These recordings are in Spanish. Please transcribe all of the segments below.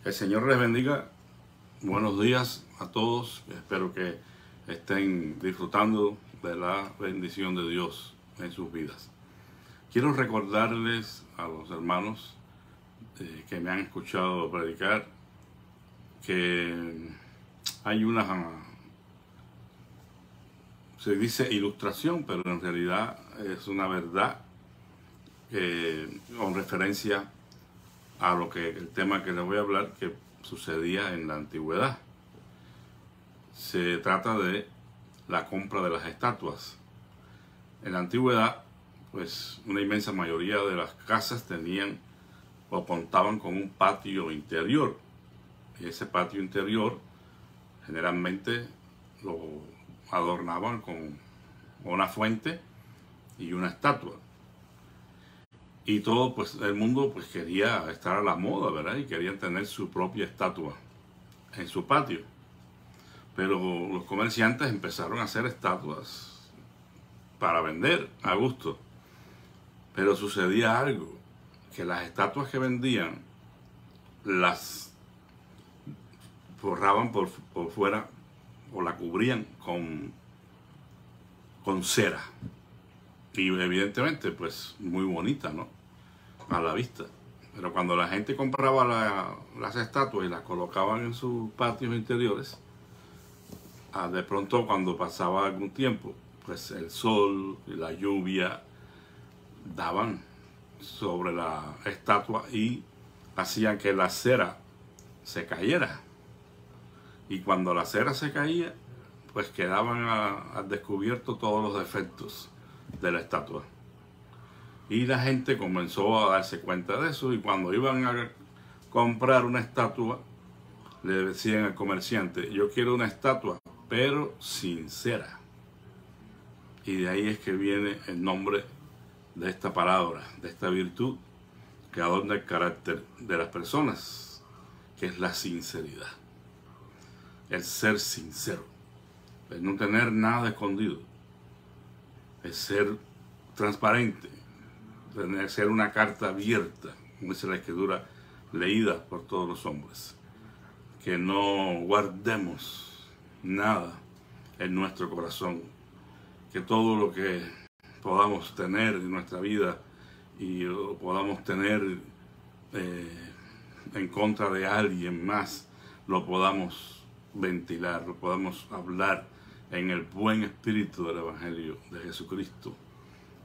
El Señor les bendiga. Buenos días a todos. Espero que estén disfrutando de la bendición de Dios en sus vidas. Quiero recordarles a los hermanos que me han escuchado predicar que hay se dice ilustración, pero en realidad es una verdad con referencia a el tema que les voy a hablar, que sucedía en la antigüedad. Se trata de la compra de las estatuas. En la antigüedad, pues una inmensa mayoría de las casas tenían o contaban con un patio interior. Y ese patio interior generalmente lo adornaban con una fuente y una estatua. Y todo, pues, el mundo pues quería estar a la moda, ¿verdad? Y querían tener su propia estatua en su patio. Pero los comerciantes empezaron a hacer estatuas para vender a gusto. Pero sucedía algo, que las estatuas que vendían las forraban por fuera o la cubrían con cera. Y evidentemente, pues, muy bonita, ¿no? A la vista. Pero cuando la gente compraba las estatuas y las colocaban en sus patios interiores, de pronto cuando pasaba algún tiempo, pues el sol y la lluvia daban sobre la estatua y hacían que la cera se cayera. Y cuando la cera se caía, pues quedaban al descubierto todos los defectos de la estatua. Y la gente comenzó a darse cuenta de eso, y cuando iban a comprar una estatua, le decían al comerciante: yo quiero una estatua, pero sin cera. Y de ahí es que viene el nombre de esta palabra, de esta virtud que adorna el carácter de las personas, que es la sinceridad. El ser sincero, el no tener nada escondido, el ser transparente, ser una carta abierta, como dice la Escritura, leída por todos los hombres. Que no guardemos nada en nuestro corazón, que todo lo que podamos tener en nuestra vida y lo podamos tener en contra de alguien más, lo podamos ventilar, lo podamos hablar en el buen espíritu del Evangelio de Jesucristo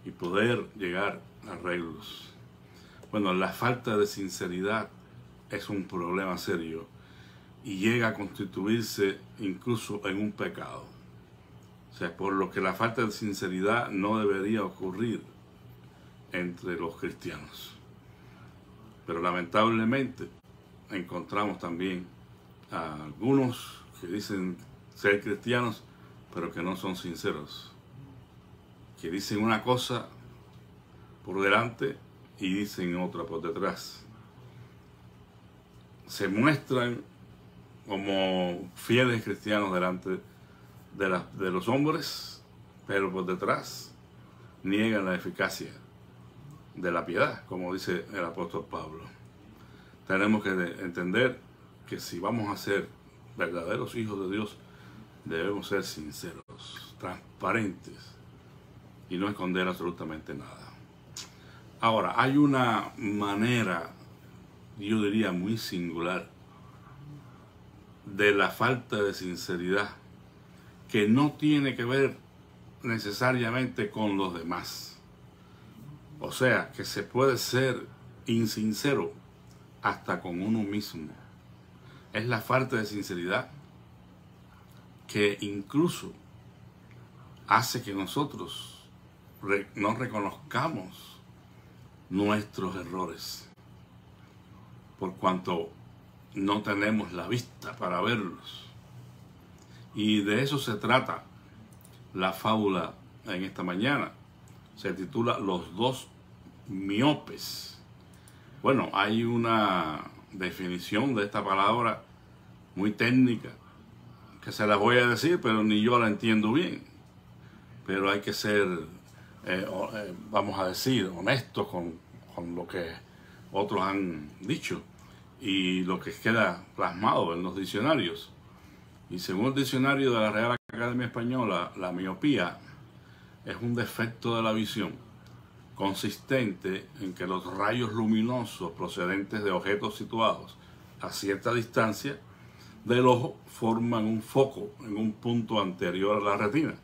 y poder llegar a arreglos. Bueno, la falta de sinceridad es un problema serio y llega a constituirse incluso en un pecado. O sea, por lo que la falta de sinceridad no debería ocurrir entre los cristianos. Pero lamentablemente encontramos también a algunos que dicen ser cristianos, pero que no son sinceros, que dicen una cosa por delante y dicen otra por detrás. Se muestran como fieles cristianos delante de los hombres, pero por detrás niegan la eficacia de la piedad, como dice el apóstol Pablo. Tenemos que entender que si vamos a ser verdaderos hijos de Dios, debemos ser sinceros, transparentes y no esconder absolutamente nada. Ahora, hay una manera, yo diría muy singular, de la falta de sinceridad que no tiene que ver necesariamente con los demás. O sea, que se puede ser insincero hasta con uno mismo. Es la falta de sinceridad que incluso hace que nosotros no reconozcamos nuestros errores, por cuanto no tenemos la vista para verlos. Y de eso se trata la fábula en esta mañana. Se titula Los dos miopes. Bueno, hay una definición de esta palabra muy técnica que se la voy a decir, pero ni yo la entiendo bien. Pero hay que ser, vamos a decir, honestos con lo que otros han dicho. y lo que queda plasmado en los diccionarios. Y según el diccionario de la Real Academia Española, la miopía es un defecto de la visión consistente en que los rayos luminosos procedentes de objetos situados a cierta distancia del ojo forman un foco en un punto anterior a la retina.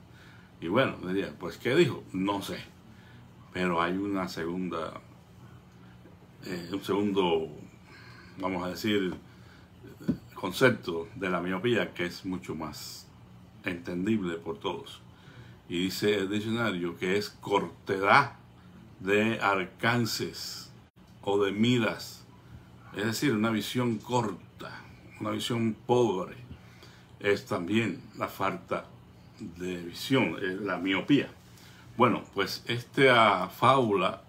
Y bueno, diría, pues ¿qué dijo? No sé. Pero hay una segunda, un segundo, vamos a decir, concepto de la miopía que es mucho más entendible por todos. Y dice el diccionario que es cortedad de alcances o de miras, es decir, una visión corta, una visión pobre. Es también la falta de visión, la miopía. Bueno, pues esta fábula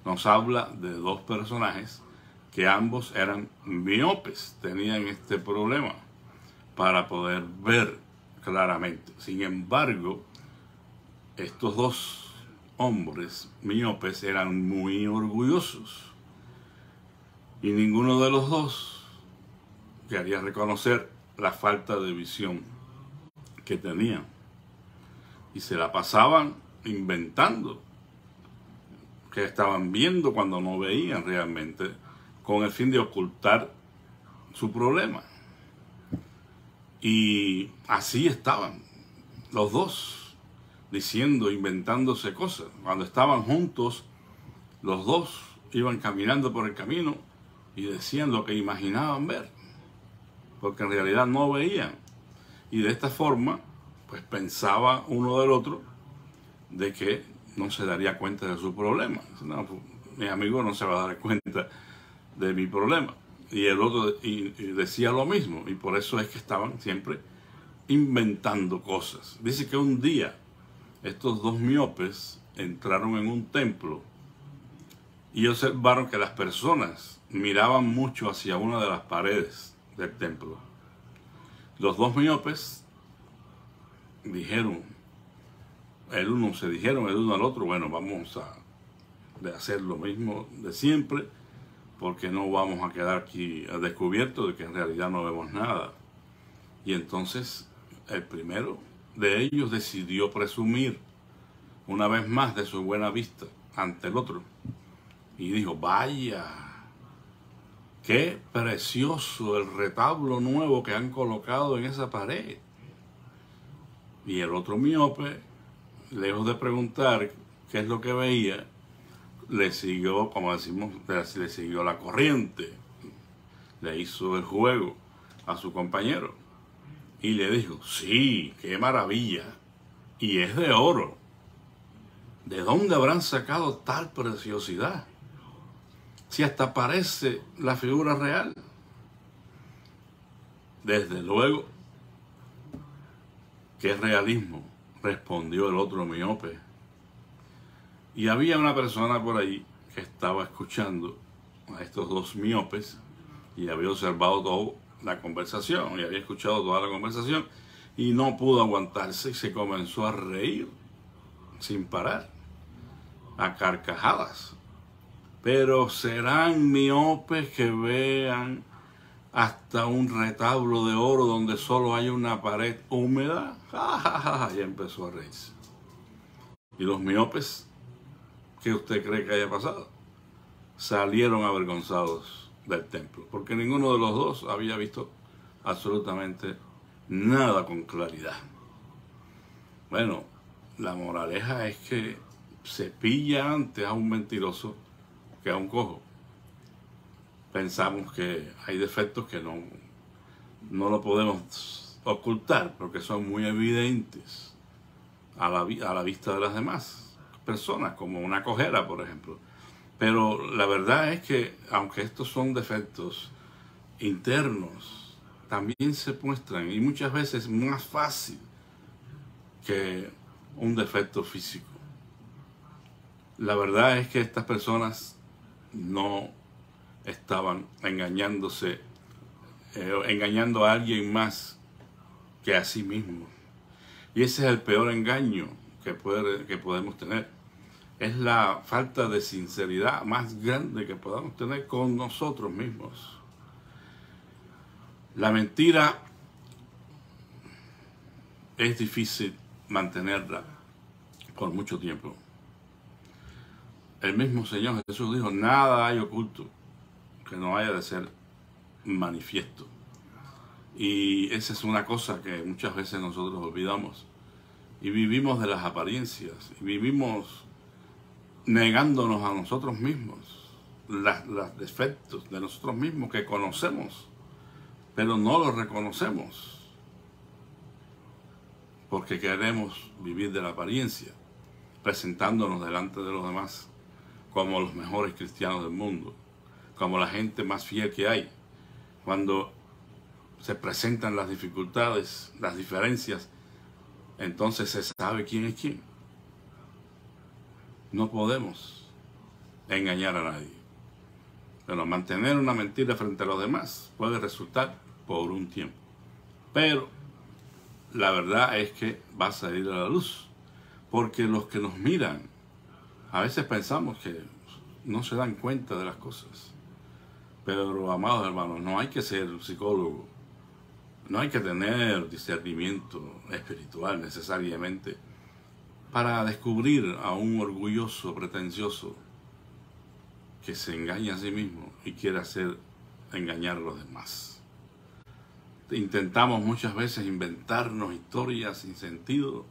nos habla de dos personajes que ambos eran miopes, tenían este problema para poder ver claramente. Sin embargo, estos dos hombres miopes eran muy orgullosos y ninguno de los dos quería reconocer la falta de visión que tenían y se la pasaban inventando que estaban viendo cuando no veían realmente, con el fin de ocultar su problema. Y así estaban los dos, diciendo, inventándose cosas. Cuando estaban juntos, los dos iban caminando por el camino y decían lo que imaginaban ver, porque en realidad no veían. Y de esta forma, pues pensaba uno del otro de que no se daría cuenta de su problema. No, mi amigo no se va a dar cuenta de mi problema. Y el otro y decía lo mismo, y por eso es que estaban siempre inventando cosas. Dice que un día estos dos miopes entraron en un templo y observaron que las personas miraban mucho hacia una de las paredes del templo. Los dos miopes se dijeron el uno al otro, bueno, vamos a hacer lo mismo de siempre, porque no vamos a quedar aquí al descubierto de que en realidad no vemos nada. Y entonces el primero de ellos decidió presumir una vez más de su buena vista ante el otro. Y dijo, vaya, qué precioso el retablo nuevo que han colocado en esa pared. Y el otro miope, lejos de preguntar qué es lo que veía, le siguió, como decimos, le siguió la corriente, le hizo el juego a su compañero y le dijo, sí, qué maravilla, y es de oro. ¿De dónde habrán sacado tal preciosidad? Si hasta parece la figura real. Desde luego, ¿qué realismo?, respondió el otro miope. Y había una persona por ahí que estaba escuchando a estos dos miopes y había observado toda la conversación, y había escuchado toda la conversación, y no pudo aguantarse y se comenzó a reír sin parar, a carcajadas. Pero serán miopes que vean hasta un retablo de oro donde solo hay una pared húmeda. Y empezó a reírse. Y los miopes, ¿qué usted cree que haya pasado? Salieron avergonzados del templo, porque ninguno de los dos había visto absolutamente nada con claridad. Bueno, la moraleja es que se pilla antes a un mentiroso que a un cojo. Pensamos que hay defectos que no lo podemos ocultar porque son muy evidentes a la vista de las demás personas, como una cojera, por ejemplo. Pero la verdad es que, aunque estos son defectos internos, también se muestran, y muchas veces más fácil que un defecto físico. La verdad es que estas personas no estaban engañando a alguien más que a sí mismos. Y ese es el peor engaño que podemos tener. Es la falta de sinceridad más grande que podamos tener con nosotros mismos. La mentira es difícil mantenerla por mucho tiempo. El mismo Señor Jesús dijo, nada hay oculto que no haya de ser manifiesto. Y esa es una cosa que muchas veces nosotros olvidamos. Y vivimos de las apariencias. Y vivimos negándonos a nosotros mismos. Los defectos de nosotros mismos que conocemos. Pero no los reconocemos. Porque queremos vivir de la apariencia. Presentándonos delante de los demás como los mejores cristianos del mundo. Como la gente más fiel que hay. Cuando se presentan las dificultades, las diferencias, entonces se sabe quién es quién. No podemos engañar a nadie. Pero mantener una mentira frente a los demás puede resultar por un tiempo. Pero la verdad es que va a salir a la luz. Porque los que nos miran, a veces pensamos que no se dan cuenta de las cosas. Pero, amados hermanos, no hay que ser psicólogo. No hay que tener discernimiento espiritual necesariamente para descubrir a un orgulloso, pretencioso que se engaña a sí mismo y quiere engañar a los demás. Intentamos muchas veces inventarnos historias sin sentido,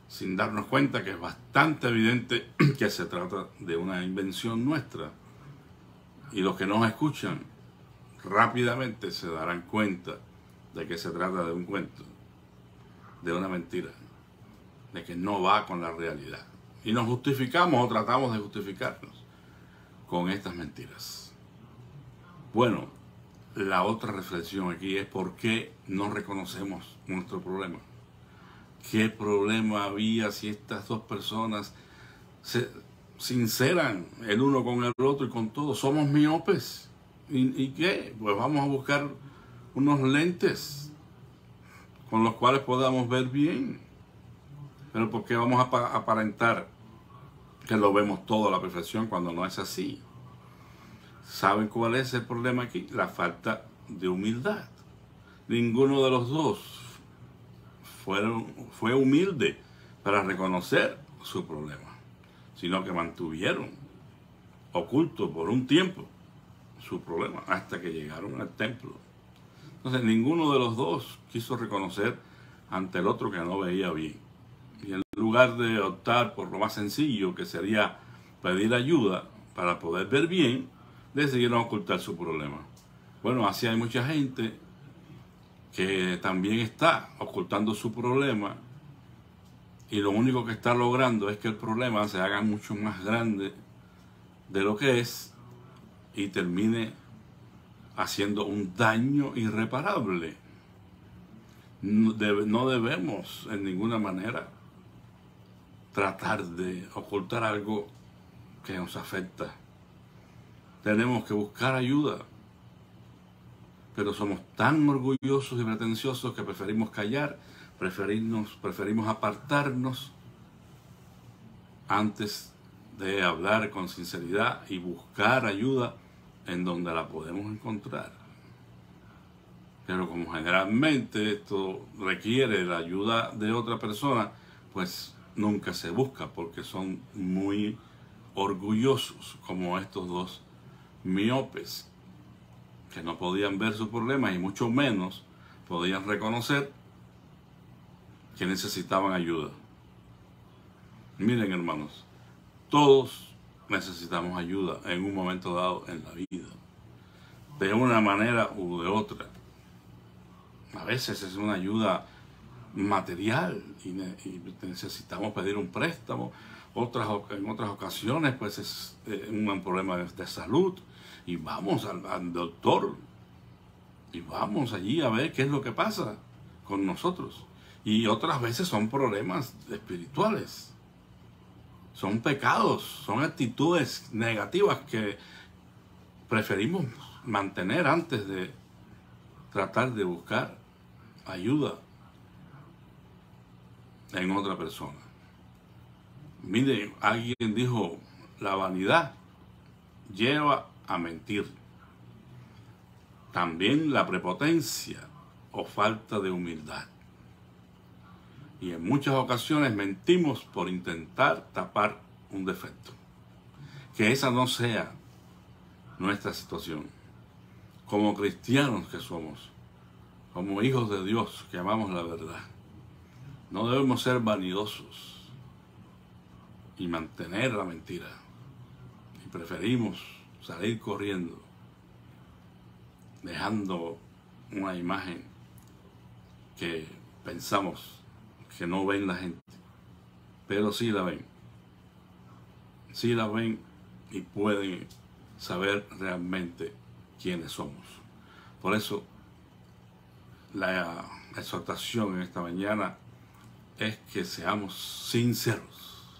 sin darnos cuenta que es bastante evidente que se trata de una invención nuestra. Y los que nos escuchan rápidamente se darán cuenta de que se trata de un cuento, de una mentira, de que no va con la realidad. Y nos justificamos o tratamos de justificarnos con estas mentiras. Bueno, la otra reflexión aquí es por qué no reconocemos nuestro problema. ¿Qué problema había si estas dos personas se sinceran el uno con el otro y con todo? Somos miopes. ¿Y qué? Pues vamos a buscar unos lentes con los cuales podamos ver bien. Pero ¿por qué vamos a aparentar que lo vemos todo a la perfección cuando no es así? ¿Saben cuál es el problema aquí? La falta de humildad. Ninguno de los dos fue humilde para reconocer su problema, sino que mantuvieron oculto por un tiempo su problema hasta que llegaron al templo. Entonces ninguno de los dos quiso reconocer ante el otro que no veía bien. Y en lugar de optar por lo más sencillo, que sería pedir ayuda para poder ver bien, decidieron ocultar su problema. Bueno, así hay mucha gente que también está ocultando su problema y lo único que está logrando es que el problema se haga mucho más grande de lo que es y termine haciendo un daño irreparable. No debemos en ninguna manera tratar de ocultar algo que nos afecta. Tenemos que buscar ayuda, pero somos tan orgullosos y pretenciosos que preferimos callar, preferimos apartarnos antes de hablar con sinceridad y buscar ayuda en donde la podemos encontrar. Pero como generalmente esto requiere la ayuda de otra persona, pues nunca se busca porque son muy orgullosos, como estos dos miopes que no podían ver sus problemas y mucho menos podían reconocer que necesitaban ayuda. Miren, hermanos, todos necesitamos ayuda en un momento dado en la vida, de una manera u de otra. A veces es una ayuda material y necesitamos pedir un préstamo. En otras ocasiones pues es un problema de salud y vamos al doctor y vamos allí a ver qué es lo que pasa con nosotros. Y otras veces son problemas espirituales, son pecados, son actitudes negativas que preferimos mantener antes de tratar de buscar ayuda en otra persona. Mire, alguien dijo, la vanidad lleva a mentir. también la prepotencia o falta de humildad. Y en muchas ocasiones mentimos por intentar tapar un defecto. Que esa no sea nuestra situación. Como cristianos que somos, como hijos de Dios que amamos la verdad, no debemos ser vanidosos y mantener la mentira. Y preferimos salir corriendo, dejando una imagen que pensamos que no ven la gente, pero sí la ven. Sí la ven y pueden saber realmente quiénes somos. Por eso, la exhortación en esta mañana es que seamos sinceros.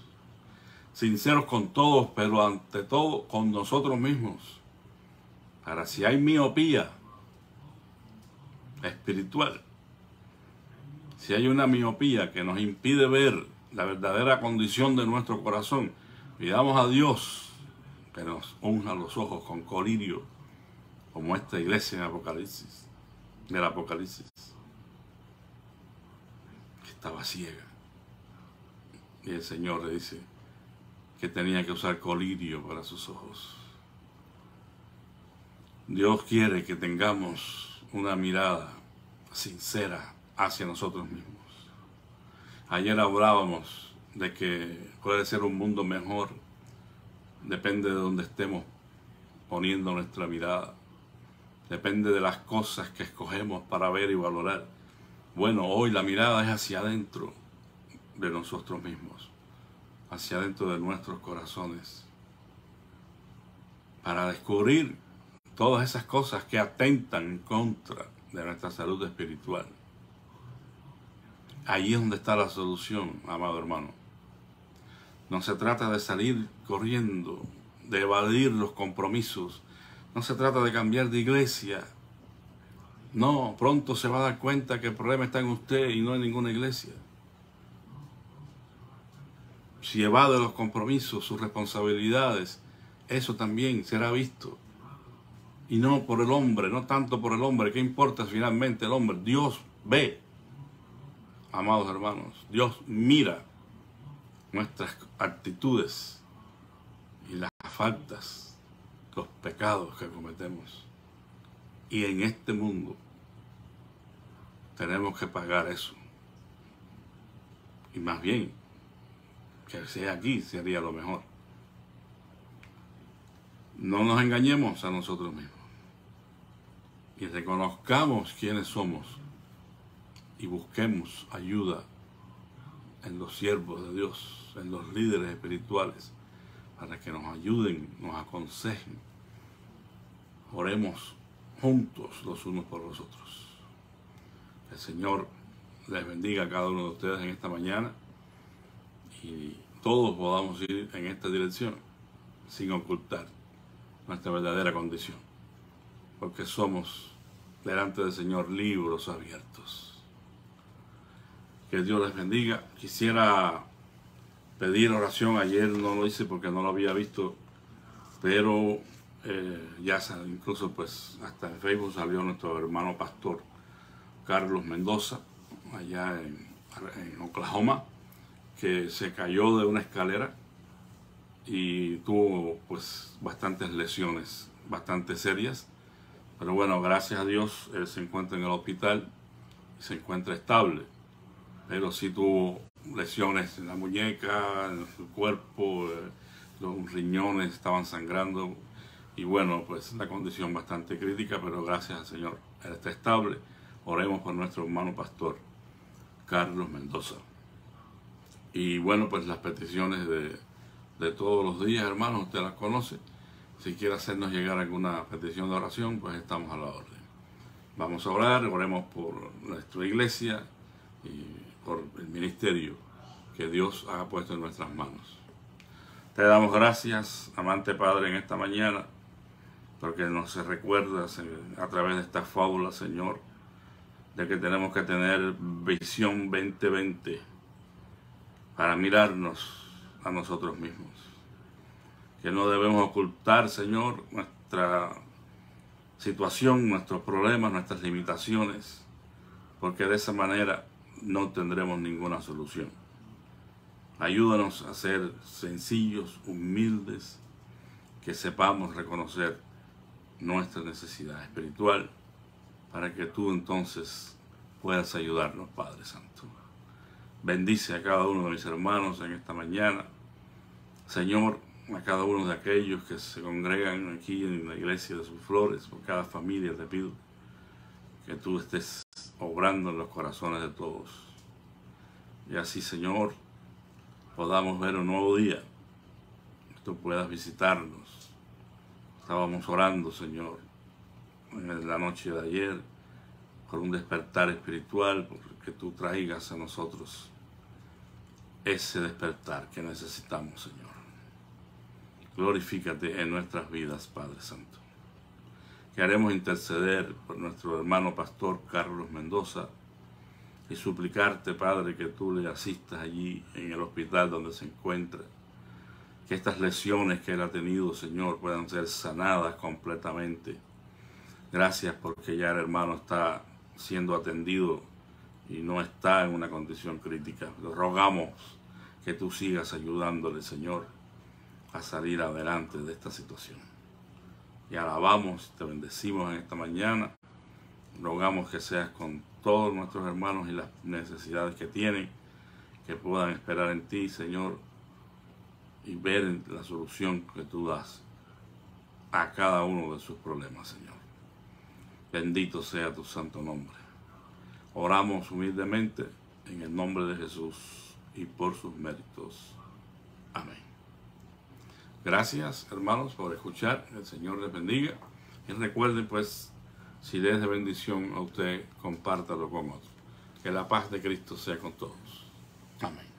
Sinceros con todos, pero ante todo con nosotros mismos. Para si hay miopía espiritual, si hay una miopía que nos impide ver la verdadera condición de nuestro corazón, pidamos a Dios que nos unja los ojos con colirio, como esta iglesia en Apocalipsis, del Apocalipsis, que estaba ciega. Y el Señor le dice que tenía que usar colirio para sus ojos. Dios quiere que tengamos una mirada sincera hacia nosotros mismos. Ayer hablábamos de que puede ser un mundo mejor, depende de donde estemos poniendo nuestra mirada, depende de las cosas que escogemos para ver y valorar. Bueno, hoy la mirada es hacia adentro de nosotros mismos, hacia adentro de nuestros corazones, para descubrir todas esas cosas que atentan en contra de nuestra salud espiritual. Ahí es donde está la solución, amado hermano. No se trata de salir corriendo, de evadir los compromisos. No se trata de cambiar de iglesia. No, pronto se va a dar cuenta que el problema está en usted y no en ninguna iglesia. Si evade los compromisos, sus responsabilidades, eso también será visto. Y no por el hombre, no tanto por el hombre. ¿Qué importa finalmente el hombre? Dios ve. Amados hermanos, Dios mira nuestras actitudes y las faltas, los pecados que cometemos. Y en este mundo tenemos que pagar eso. Y más bien, que sea aquí sería lo mejor. No nos engañemos a nosotros mismos. Y reconozcamos quiénes somos. Y busquemos ayuda en los siervos de Dios, en los líderes espirituales, para que nos ayuden, nos aconsejen. Oremos juntos los unos por los otros. El Señor les bendiga a cada uno de ustedes en esta mañana y todos podamos ir en esta dirección sin ocultar nuestra verdadera condición, porque somos delante del Señor libros abiertos. Que Dios les bendiga. Quisiera pedir oración. Ayer no lo hice porque no lo había visto, pero ya incluso pues hasta en Facebook salió nuestro hermano pastor Carlos Mendoza, allá en Oklahoma, que se cayó de una escalera y tuvo pues bastantes lesiones, bastante serias. Pero bueno, gracias a Dios, él se encuentra en el hospital y se encuentra estable. Pero sí tuvo lesiones en la muñeca, en su cuerpo, los riñones estaban sangrando. Y bueno, pues la condición bastante crítica, pero gracias al Señor, él está estable. Oremos por nuestro hermano pastor, Carlos Mendoza. Y bueno, pues las peticiones de todos los días, hermanos, usted las conoce. Si quiere hacernos llegar alguna petición de oración, pues estamos a la orden. Vamos a orar, oremos por nuestra iglesia y por el ministerio que Dios ha puesto en nuestras manos. Te damos gracias, amante Padre, en esta mañana, porque nos recuerdas a través de esta fábula, Señor, de que tenemos que tener visión 2020 para mirarnos a nosotros mismos. Que no debemos ocultar, Señor, nuestra situación, nuestros problemas, nuestras limitaciones, porque de esa manera no tendremos ninguna solución. Ayúdanos a ser sencillos, humildes, que sepamos reconocer nuestra necesidad espiritual, para que tú entonces puedas ayudarnos, Padre Santo. Bendice a cada uno de mis hermanos en esta mañana. Señor, a cada uno de aquellos que se congregan aquí en la iglesia de Sus Flores, por cada familia te pido que tú estés obrando en los corazones de todos. Y así, Señor, podamos ver un nuevo día, que tú puedas visitarnos. Estábamos orando, Señor, en la noche de ayer, por un despertar espiritual, porque tú traigas a nosotros ese despertar que necesitamos, Señor. Glorifícate en nuestras vidas, Padre Santo. Queremos interceder por nuestro hermano pastor Carlos Mendoza y suplicarte, Padre, que tú le asistas allí en el hospital donde se encuentra, que estas lesiones que él ha tenido, Señor, puedan ser sanadas completamente. Gracias porque ya el hermano está siendo atendido y no está en una condición crítica. Le rogamos que tú sigas ayudándole, Señor, a salir adelante de esta situación. Y alabamos, te bendecimos en esta mañana. Rogamos que seas con todos nuestros hermanos y las necesidades que tienen, que puedan esperar en ti, Señor, y ver la solución que tú das a cada uno de sus problemas, Señor. Bendito sea tu santo nombre. Oramos humildemente en el nombre de Jesús y por sus méritos. Amén. Gracias, hermanos, por escuchar. El Señor les bendiga. Y recuerden, pues, si les es de bendición a usted, compártalo con otros. Que la paz de Cristo sea con todos. Amén.